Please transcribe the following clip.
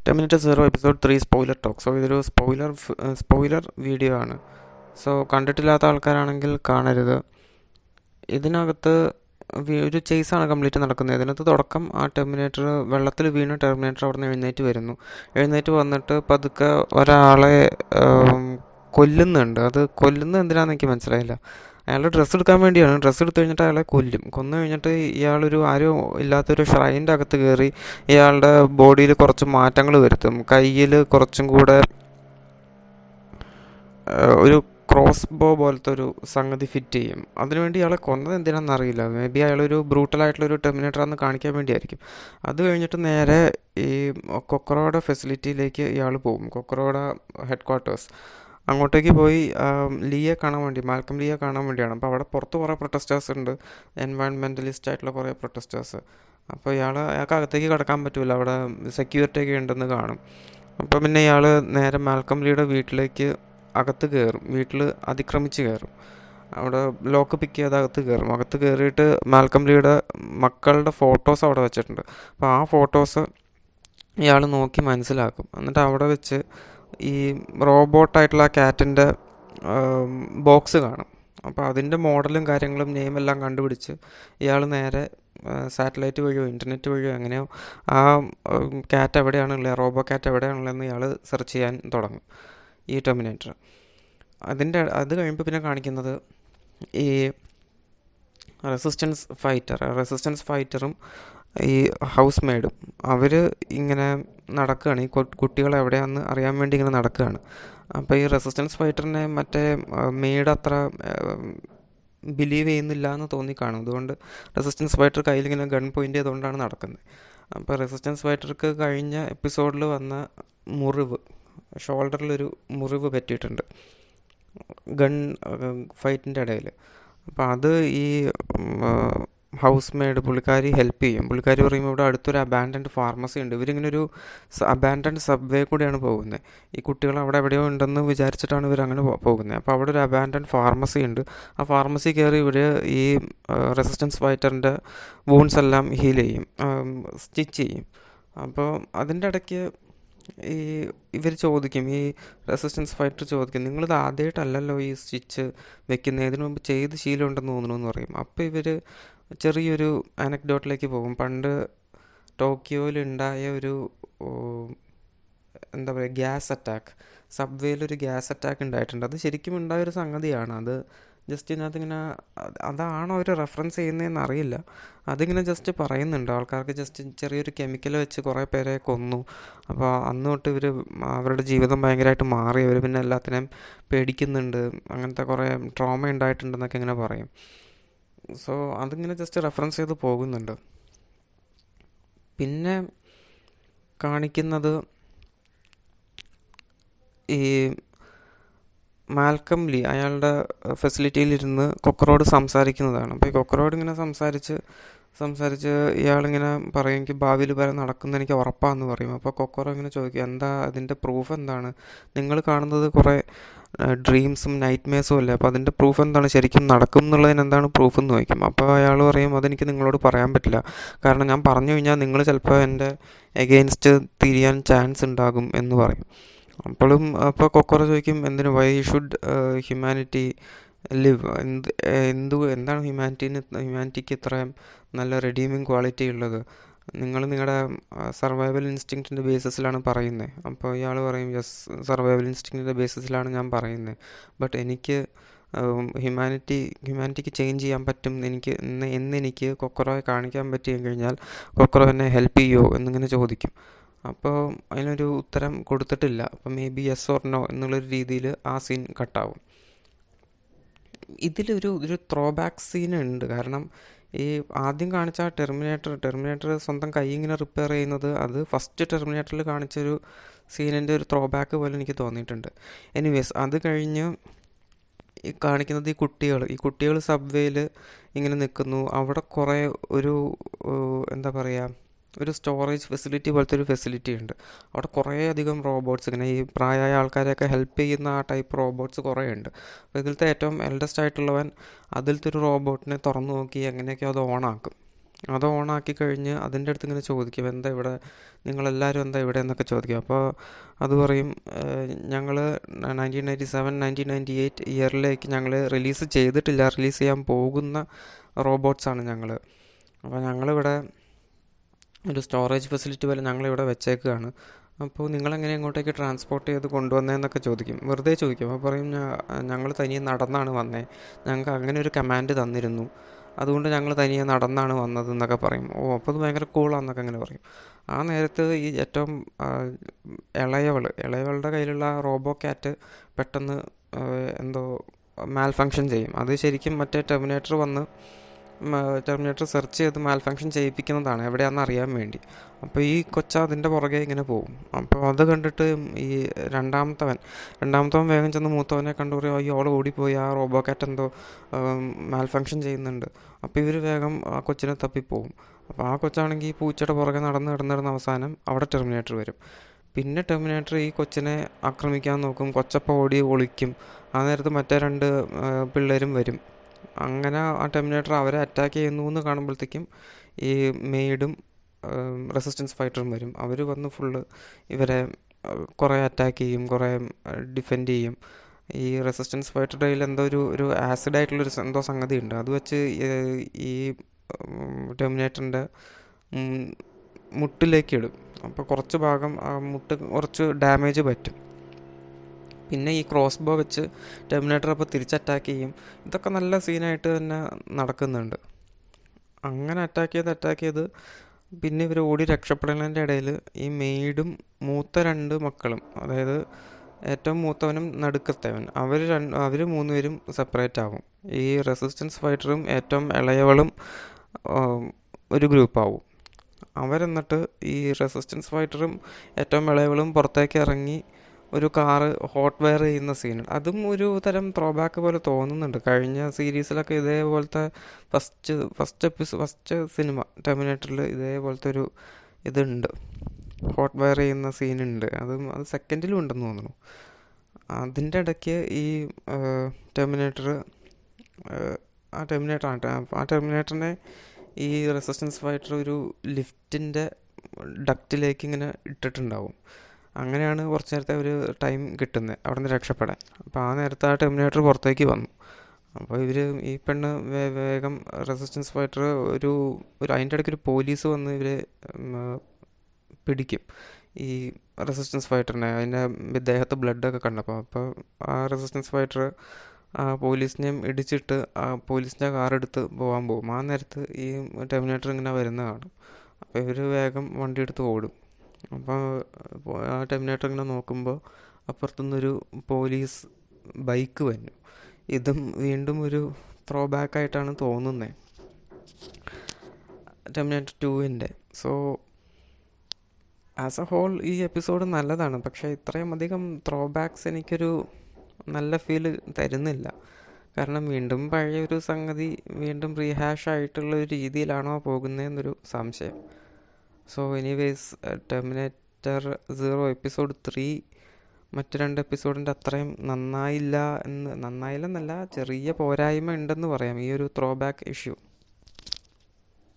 Terminator 0 episode 3 spoiler talk. So ഇതൊരു spoiler video ആണ്. So കണ്ടിട്ടില്ലാത്ത ആൾക്കാരാണെങ്കിൽ കാണരുത്. ഇതിനകത്ത് ഒരു ചേസാണ് കംപ്ലീറ്റ് നടക്കുന്നത്. ഇതിനകത്ത് തുടക്കം ആ ടെർമിനേറ്റർ വെള്ളത്തിൽ വീണ് ടെർമിനേറ്റർ അവിടെ നിന്ന് എഴുന്നേറ്റ് വന്നിട്ട് പതുക്കെ ഒരാളെ കൊല്ലുന്നുണ്ട്. അത് കൊല്ലുന്നത് എന്തിനാണെന്ന് എനിക്ക് മനസ്സിലായില്ല. അയാളുടെ ഡ്രസ്സ് എടുക്കാൻ വേണ്ടിയാണ്. ഡ്രസ്സ് എടുത്തു കഴിഞ്ഞിട്ട് അയാളെ കൊന്നു കഴിഞ്ഞിട്ട് ഇയാളൊരു ആരും ഇല്ലാത്തൊരു ഷ്രൈൻ്റെ അകത്ത് കയറി ഇയാളുടെ ബോഡിയിൽ കുറച്ച് മാറ്റങ്ങൾ വരുത്തും. കയ്യിൽ കുറച്ചും കൂടെ ഒരു ക്രോസ് ബോ പോലത്തെ ഒരു സംഗതി ഫിറ്റ് ചെയ്യും. അതിനുവേണ്ടി ഇയാളെ കൊന്നത് എന്തിനാണെന്ന് അറിയില്ല. മേ ബി അയാളൊരു ബ്രൂട്ടലായിട്ടുള്ളൊരു ടെർമിനേറ്ററാണെന്ന് കാണിക്കാൻ വേണ്ടിയായിരിക്കും. അത് കഴിഞ്ഞിട്ട് നേരെ ഈ കൊക്കറോയുടെ ഫെസിലിറ്റിയിലേക്ക് ഇയാൾ പോകും. കൊക്കറോയുടെ ഹെഡ് ക്വാർട്ടേഴ്സ് അങ്ങോട്ടേക്ക് പോയി മാൽക്കം ലീയെ കാണാൻ വേണ്ടിയാണ്. അപ്പോൾ അവിടെ പുറത്ത് കുറേ പ്രൊട്ടസ്റ്റേഴ്സ് ഉണ്ട്, എൻവയൺമെൻ്റലിസ്റ്റ് ആയിട്ടുള്ള കുറേ പ്രൊട്ടസ്റ്റേഴ്സ്. അപ്പോൾ അയാൾക്ക് അകത്തേക്ക് കടക്കാൻ പറ്റില്ല, അവിടെ സെക്യൂരിറ്റി ഒക്കെ ഉണ്ടെന്ന് കാണും. അപ്പോൾ പിന്നെ ഇയാൾ നേരെ മാൽക്കം ലീയുടെ വീട്ടിലേക്ക് അകത്ത് കയറും. വീട്ടിൽ അതിക്രമിച്ച് കയറും. അവിടെ ലോക്ക് പിക്ക് ചെയ്ത് അകത്ത് കയറിയിട്ട് മാൽക്കം ലീയുടെ മക്കളുടെ ഫോട്ടോസ് അവിടെ വെച്ചിട്ടുണ്ട്. അപ്പോൾ ആ ഫോട്ടോസ് ഇയാൾ നോക്കി മനസ്സിലാക്കും. എന്നിട്ട് അവിടെ വെച്ച് ഈ റോബോട്ടായിട്ടുള്ള ആ ക്യാറ്റിൻ്റെ ബോക്സ് കാണും. അപ്പോൾ അതിൻ്റെ മോഡലും കാര്യങ്ങളും നെയിമെല്ലാം കണ്ടുപിടിച്ച് ഇയാൾ നേരെ സാറ്റലൈറ്റ് വഴിയോ ഇൻ്റർനെറ്റ് വഴിയോ എങ്ങനെയോ ആ ക്യാറ്റ് എവിടെയാണുള്ളത്, റോബോ ക്യാറ്റ് എവിടെയാണുള്ളതെന്ന് ഇയാൾ സെർച്ച് ചെയ്യാൻ തുടങ്ങും ഈ ടെർമിനേറ്റർ. അത് കഴിയുമ്പോൾ പിന്നെ കാണിക്കുന്നത് ഈ റെസിസ്റ്റൻസ് ഫൈറ്ററും ഈ ഹൗസ് മെയ്ഡും അവർ ഇങ്ങനെ നടക്കുകയാണ്. ഈ കുട്ടികൾ എവിടെയാണെന്ന് അറിയാൻ വേണ്ടി ഇങ്ങനെ നടക്കുകയാണ്. അപ്പോൾ ഈ റെസിസ്റ്റൻസ് ഫൈറ്ററിനെ മറ്റേ മെയ്ഡ് അത്ര ബിലീവ് ചെയ്യുന്നില്ല എന്ന് തോന്നിക്കാണും. അതുകൊണ്ട് റെസിസ്റ്റൻസ് ഫൈറ്റർ കയ്യിലിങ്ങനെ ഗൺ പോയിൻ്റ് ചെയ്തുകൊണ്ടാണ് നടക്കുന്നത്. അപ്പോൾ റെസിസ്റ്റൻസ് ഫൈറ്റർക്ക് കഴിഞ്ഞ എപ്പിസോഡിൽ വന്ന ഷോൾഡറിലൊരു മുറിവ് പറ്റിയിട്ടുണ്ട് ഗൺ ഫൈറ്റിൻ്റെ ഇടയിൽ. അപ്പോൾ അത് ഈ ഹൗസ് മെയ്ഡ് പുള്ളിക്കാരി ഹെൽപ്പ് ചെയ്യും. പുള്ളിക്കാരി പറയുമ്പോൾ ഇവിടെ അടുത്തൊരു അബാൻഡൻഡ് ഫാർമസി ഉണ്ട്. ഇവരിങ്ങനെ ഒരു അബാൻഡൻഡ് സബ്വേ കൂടിയാണ് പോകുന്നത്. ഈ കുട്ടികൾ അവിടെ എവിടെയോ ഉണ്ടെന്ന് വിചാരിച്ചിട്ടാണ് ഇവരങ്ങനെ പോകുന്നത്. അപ്പോൾ അവിടെ ഒരു അബാൻഡൻഡ് ഫാർമസി ഉണ്ട്. ആ ഫാർമസി കയറി ഇവർ ഈ റെസിസ്റ്റൻസ് ഫൈറ്ററിൻ്റെ വൂൺസ് എല്ലാം ഹീൽ ചെയ്യും, സ്റ്റിച്ച് ചെയ്യും. അപ്പോൾ അതിൻ്റെ ഇടയ്ക്ക് ഇവർ ചോദിക്കും, ഈ റെസിസ്റ്റൻസ് ഫൈറ്റർ ചോദിക്കും, നിങ്ങളിത് ആദ്യമായിട്ടല്ലല്ലോ ഈ സ്റ്റിച്ച് വെക്കുന്നത്, ഇതിനു മുമ്പ് ചെയ്ത് ശീലമുണ്ടെന്ന് തോന്നുന്നു പറയും. അപ്പോൾ ഇവർ ചെറിയൊരു അനക്ഡോട്ടിലേക്ക് പോകും. പണ്ട് ടോക്കിയോയിൽ ഉണ്ടായ ഒരു എന്താ പറയുക ഗ്യാസ് അറ്റാക്ക്, സബ്വേയിലൊരു ഗ്യാസ് അറ്റാക്ക് ഉണ്ടായിട്ടുണ്ട്. അത് ശരിക്കും ഉണ്ടായൊരു സംഗതിയാണ്. അത് ജസ്റ്റ് ഇതിനകത്തിങ്ങനെ അതാണോ അവർ റെഫറൻസ് ചെയ്യുന്നതെന്ന് അറിയില്ല. അതിങ്ങനെ ജസ്റ്റ് പറയുന്നുണ്ട്. ആൾക്കാർക്ക് ജസ്റ്റ് ചെറിയൊരു കെമിക്കൽ വെച്ച് കുറേ പേരെ കൊന്നു. അപ്പോൾ അന്ന് തൊട്ട് അവരുടെ ജീവിതം ഭയങ്കരമായിട്ട് മാറി. അവർ പിന്നെ എല്ലാത്തിനെയും പേടിക്കുന്നുണ്ട്, അങ്ങനത്തെ കുറേ ട്രോമ ഉണ്ടായിട്ടുണ്ടെന്നൊക്കെ ഇങ്ങനെ പറയും. സോ അതിങ്ങനെ ജസ്റ്റ് റെഫറൻസ് ചെയ്ത് പോകുന്നുണ്ട്. പിന്നെ കാണിക്കുന്നത് ഈ മാൽക്കം ലീ അയാളുടെ ഫെസിലിറ്റിയിലിരുന്ന് കൊക്കറോട് സംസാരിക്കുന്നതാണ്. അപ്പോൾ ഈ കൊക്കറോട് ഇങ്ങനെ സംസാരിച്ച് ഇയാളിങ്ങനെ പറയും, എനിക്ക് ഭാവിയിൽ വരെ നടക്കുന്ന എനിക്ക് ഉറപ്പാന്ന് പറയും. അപ്പോൾ കൊക്കറോ ഇങ്ങനെ ചോദിക്കും, എന്താ അതിൻ്റെ പ്രൂഫ് എന്താണ്? നിങ്ങൾ കാണുന്നത് കുറേ ഡ്രീംസും നൈറ്റ് മേഴ്സും അല്ലേ, അപ്പോൾ അതിൻ്റെ പ്രൂഫ് എന്താണ്? ശരിക്കും നടക്കും എന്നുള്ളതിന് എന്താണ് പ്രൂഫ് എന്ന് ചോദിക്കും. അപ്പോൾ അയാൾ പറയും, അതെനിക്ക് നിങ്ങളോട് പറയാൻ പറ്റില്ല, കാരണം ഞാൻ പറഞ്ഞു കഴിഞ്ഞാൽ നിങ്ങൾ ചിലപ്പോൾ എൻ്റെ എഗെയിൻസ്റ്റ് തിരിയാൻ ചാൻസ് ഉണ്ടാകും എന്ന് പറയും. അപ്പോൾ കൊക്കറോ ചോദിക്കും, വൈ ഷുഡ് ഹ്യൂമാനിറ്റി ലിവ്? എന്താണ് ഹ്യൂമാനിറ്റിക്ക് ഇത്രയും നല്ല റെഡീമിങ് ക്വാളിറ്റി ഉള്ളത്? നിങ്ങൾ നിങ്ങളുടെ സർവൈവൽ ഇൻസ്റ്റിങ്ക്റ്റിൻ്റെ ബേസിസിലാണ് പറയുന്നത്. അപ്പോൾ ഇയാൾ പറയും, യെസ്, സർവൈവൽ ഇൻസ്റ്റിങ്ക്റ്റിൻ്റെ ബേസിസിലാണ് ഞാൻ പറയുന്നത്, ബട്ട് എനിക്ക് ഹ്യൂമാനിറ്റിക്ക് ചേഞ്ച് ചെയ്യാൻ പറ്റും എന്നെനിക്ക് കൊക്കറോയെ കാണിക്കാൻ പറ്റി കഴിഞ്ഞാൽ കൊക്കറോ എന്നെ ഹെൽപ്പ് ചെയ്യുമോ എന്നിങ്ങനെ ചോദിക്കും. അപ്പോൾ അതിനൊരു ഉത്തരം കൊടുത്തിട്ടില്ല. അപ്പോൾ maybe yes or no എന്നുള്ളൊരു രീതിയിൽ ആ സീൻ കട്ടാവും. ഇതിലൊരു ത്രോ ബാക്ക് സീൻ ഉണ്ട്. കാരണം ഈ ആദ്യം കാണിച്ച ആ ടെർമിനേറ്റർ സ്വന്തം കൈ ഇങ്ങനെ റിപ്പയർ ചെയ്യുന്നത്, അത് ഫസ്റ്റ് ടെർമിനേറ്ററിൽ കാണിച്ചൊരു സീനിൻ്റെ ഒരു ത്രോ ബാക്ക് പോലെ എനിക്ക് തോന്നിയിട്ടുണ്ട്. എനിവേസ്, അത് കഴിഞ്ഞ് ഈ കാണിക്കുന്നത് ഈ കുട്ടികൾ സബ്വേയിൽ ഇങ്ങനെ നിൽക്കുന്നു. അവിടെ കുറേ എന്താ പറയുക, ഒരു സ്റ്റോറേജ് ഫെസിലിറ്റി പോലത്തെ ഒരു ഫെസിലിറ്റി ഉണ്ട്. അവിടെ കുറേ അധികം റോബോട്ട്സ്, ഇങ്ങനെ ഈ പ്രായമായ ആൾക്കാരെയൊക്കെ ഹെൽപ്പ് ചെയ്യുന്ന ആ ടൈപ്പ് റോബോട്ട്സ് കുറേ ഉണ്ട്. അപ്പോൾ ഇതിലത്തെ ഏറ്റവും എൽഡസ്റ്റ് ആയിട്ടുള്ളവൻ അതിലത്തെ ഒരു റോബോട്ടിനെ തുറന്നു നോക്കി എങ്ങനെയൊക്കെയോ അത് ഓണാക്കും. അത് ഓണാക്കി കഴിഞ്ഞ് അതിൻ്റെ അടുത്ത് ഇങ്ങനെ ചോദിക്കും, എന്താ ഇവിടെ, നിങ്ങളെല്ലാവരും എന്താ ഇവിടെ എന്നൊക്കെ ചോദിക്കും. അപ്പോൾ അത് പറയും, ഞങ്ങൾ 1997-1998 ഇയറിലേക്ക് ഞങ്ങൾ റിലീസ് ചെയ്തിട്ടില്ല, റിലീസ് ചെയ്യാൻ പോകുന്ന റോബോട്ട്സാണ് ഞങ്ങൾ. അപ്പോൾ ഞങ്ങളിവിടെ ഒരു സ്റ്റോറേജ് ഫെസിലിറ്റി പോലെ ഞങ്ങളിവിടെ വെച്ചേക്കുകയാണ്. അപ്പോൾ നിങ്ങളെങ്ങനെ ഇങ്ങോട്ടേക്ക് ട്രാൻസ്പോർട്ട് ചെയ്ത് കൊണ്ടുവന്നതെന്നൊക്കെ ചോദിക്കും, വെറുതെ ചോദിക്കും. അപ്പോൾ പറയും, ഞങ്ങൾ തനിയെ നടന്നാണ് വന്നേ, ഞങ്ങൾക്ക് അങ്ങനെ ഒരു കമാൻഡ് തന്നിരുന്നു, അതുകൊണ്ട് ഞങ്ങൾ തനിയെ നടന്നാണ് വന്നത് എന്നൊക്കെ പറയും. ഓ, അപ്പോൾ അത് ഭയങ്കര കൂളാന്നൊക്കെ അങ്ങനെ പറയും. ആ നേരത്ത് ഈ ഏറ്റവും ഇളയവളുടെ കയ്യിലുള്ള റോബോ ക്യാറ്റ് പെട്ടെന്ന് എന്തോ മാൽ ഫങ്ഷൻ ചെയ്യും. അത് ശരിക്കും മറ്റേ ടെർമിനേറ്റർ സെർച്ച് ചെയ്ത് മാൽ ഫങ്ഷൻ ചെയ്യിപ്പിക്കുന്നതാണ്, എവിടെയാണെന്ന് അറിയാൻ വേണ്ടി. അപ്പോൾ ഈ അതിൻ്റെ പുറകെ ഇങ്ങനെ പോകും. അപ്പോൾ അത് കണ്ടിട്ട് ഈ രണ്ടാമത്തവൻ വേഗം ചെന്ന് മൂത്തവനെ കണ്ടു പറയും, അയ്യോ അവൾ ഓടിപ്പോയി, ആ റോബോ കാറ്റ് എന്തോ മാൽ ഫങ്ഷൻ ചെയ്യുന്നുണ്ട്. അപ്പോൾ ഇവർ വേഗം ആ കൊച്ചിനെ തപ്പിപ്പോവും. അപ്പോൾ ആ കൊച്ചാണെങ്കിൽ ഈ പൂച്ചയുടെ പുറകെ നടന്ന് അവസാനം അവിടെ ടെർമിനേറ്റർ വരും. പിന്നെ ടെർമിനേറ്റർ ഈ കൊച്ചിനെ ആക്രമിക്കാൻ നോക്കും, കൊച്ചപ്പം ഓടി ഒളിക്കും. ആ നേരത്ത് മറ്റേ 2 പിള്ളേരും വരും. അങ്ങനെ ആ ടെർമിനേറ്റർ അവരെ അറ്റാക്ക് ചെയ്യുന്നു എന്ന് കാണുമ്പോഴത്തേക്കും ഈ മെയ്ഡും റെസിസ്റ്റൻസ് ഫൈറ്ററും വരും. അവർ വന്ന് ഫുള്ള് ഇവരെ കുറേ അറ്റാക്ക് ചെയ്യും, കുറേ ഡിഫെൻഡ് ചെയ്യും. ഈ റെസിസ്റ്റൻസ് ഫൈറ്ററുടെ കയ്യിൽ എന്തോ ഒരു ആസിഡായിട്ടുള്ളൊരു എന്തോ സംഗതി ഉണ്ട്. അത് വെച്ച് ഈ ടെർമിനേറ്ററിൻ്റെ മുട്ടിലേക്ക് ഇടും. അപ്പോൾ കുറച്ച് ഭാഗം ആ മുട്ട് കുറച്ച് ഡാമേജ് പറ്റും. പിന്നെ ഈ ക്രോസ് ബോ വെച്ച് ടെർമിനേറ്റർ അപ്പോൾ തിരിച്ച് അറ്റാക്ക് ചെയ്യും. ഇതൊക്കെ നല്ല സീനായിട്ട് തന്നെ നടക്കുന്നുണ്ട്. അങ്ങനെ അറ്റാക്ക് ചെയ്ത് പിന്നെ ഇവർ ഓടി രക്ഷപ്പെടുന്നതിൻ്റെ ഇടയിൽ ഈ മെയ്ഡും മൂത്ത 2 മക്കളും, അതായത് ഏറ്റവും മൂത്തവനും നടുക്കത്തവൻ, അവർ 3 പേരും സെപ്പറേറ്റ് ആവും. ഈ റെസിസ്റ്റൻസ് ഫൈറ്ററും ഏറ്റവും ഇളയവളും ഒരു ഗ്രൂപ്പാവും. അവരെന്നിട്ട് ഈ റെസിസ്റ്റൻസ് ഫൈറ്ററും ഏറ്റവും ഇളയവളും പുറത്തേക്ക് ഇറങ്ങി ഒരു കാറ് ഹോട്ട് വെയർ ചെയ്യുന്ന സീനുണ്ട്. അതും ഒരു തരം ത്രോബാക്ക് പോലെ തോന്നുന്നുണ്ട്. കഴിഞ്ഞ സീരീസിലൊക്കെ ഇതേപോലത്തെ ഫസ്റ്റ് സിനിമ ടെർമിനേറ്ററിൽ ഇതേപോലത്തെ ഒരു ഇതുണ്ട്, ഹോട്ട് വെയർ ചെയ്യുന്ന സീനുണ്ട്. അത് സെക്കൻഡിലും ഉണ്ടെന്ന് തോന്നുന്നു. അതിൻ്റെ ഇടയ്ക്ക് ഈ ടെർമിനേറ്റർ ആ ടെർമിനേറ്ററിനെ ഈ റെസിസ്റ്റൻസ് ഫൈറ്റർ ഒരു ലിഫ്റ്റിൻ്റെ ഡക്റ്റിലേക്ക് ഇങ്ങനെ ഇട്ടിട്ടുണ്ടാവും. അങ്ങനെയാണ് കുറച്ച് നേരത്തെ ഒരു ടൈം കിട്ടുന്നത് അവിടെ നിന്ന് രക്ഷപ്പെടാൻ. അപ്പോൾ ആ നേരത്തെ ആ ടെർമിനേറ്റർ പുറത്തേക്ക് വന്നു. അപ്പോൾ ഈ പെണ്ണ് വേഗം റെസിസ്റ്റൻസ് ഫൈറ്റർ ഒരു അതിൻ്റെ ഇടയ്ക്ക് ഒരു പോലീസ് വന്ന് ഇവരെ പിടിക്കും, ഈ റെസിസ്റ്റൻസ് ഫൈറ്ററിനെ. അതിൻ്റെ ദേഹത്ത് ബ്ലഡൊക്കെ കണ്ടപ്പോൾ അപ്പോൾ ആ റെസിസ്റ്റൻസ് ഫൈറ്റർ ആ പോലീസിനെയും ഇടിച്ചിട്ട് ആ പോലീസിൻ്റെ കാറെടുത്ത് പോകാൻ പോകും. ആ നേരത്ത് ഈ ടെർമിനേറ്റർ ഇങ്ങനെ വരുന്ന കാണും. അപ്പോൾ ഇവർ വേഗം വണ്ടി എടുത്ത് ഓടും. അപ്പോൾ ആ ടെർമിനേറ്റർ ഇങ്ങനെ നോക്കുമ്പോൾ അപ്പുറത്തുനിന്നൊരു പോലീസ് ബൈക്ക് വന്നു. ഇതും വീണ്ടും ഒരു ത്രോ ബാക്കായിട്ടാണ് തോന്നുന്നത് ടെർമിനേറ്റർ 2-ൻ്റെ. സോ ആസ് എ ഹോൾ ഈ എപ്പിസോഡ് നല്ലതാണ്, പക്ഷേ ഇത്രയും അധികം ത്രോ ബാക്സ് എനിക്കൊരു നല്ല ഫീൽ തരുന്നില്ല. കാരണം വീണ്ടും പഴയൊരു സംഗതി വീണ്ടും റീഹാഷ് ആയിട്ടുള്ള ഒരു രീതിയിലാണോ പോകുന്നതെന്നൊരു സംശയം. സോ എനിവേസ്, ടെർമിനേറ്റർ 0 എപ്പിസോഡ് 3 മറ്റ് 2 എപ്പിസോഡിൻ്റെ അത്രയും നന്നായില്ലെന്നല്ല, ചെറിയ പോരായ്മ ഉണ്ടെന്ന് പറയാം ഈ ഒരു ത്രോ ബാക്ക് ഇഷ്യൂ.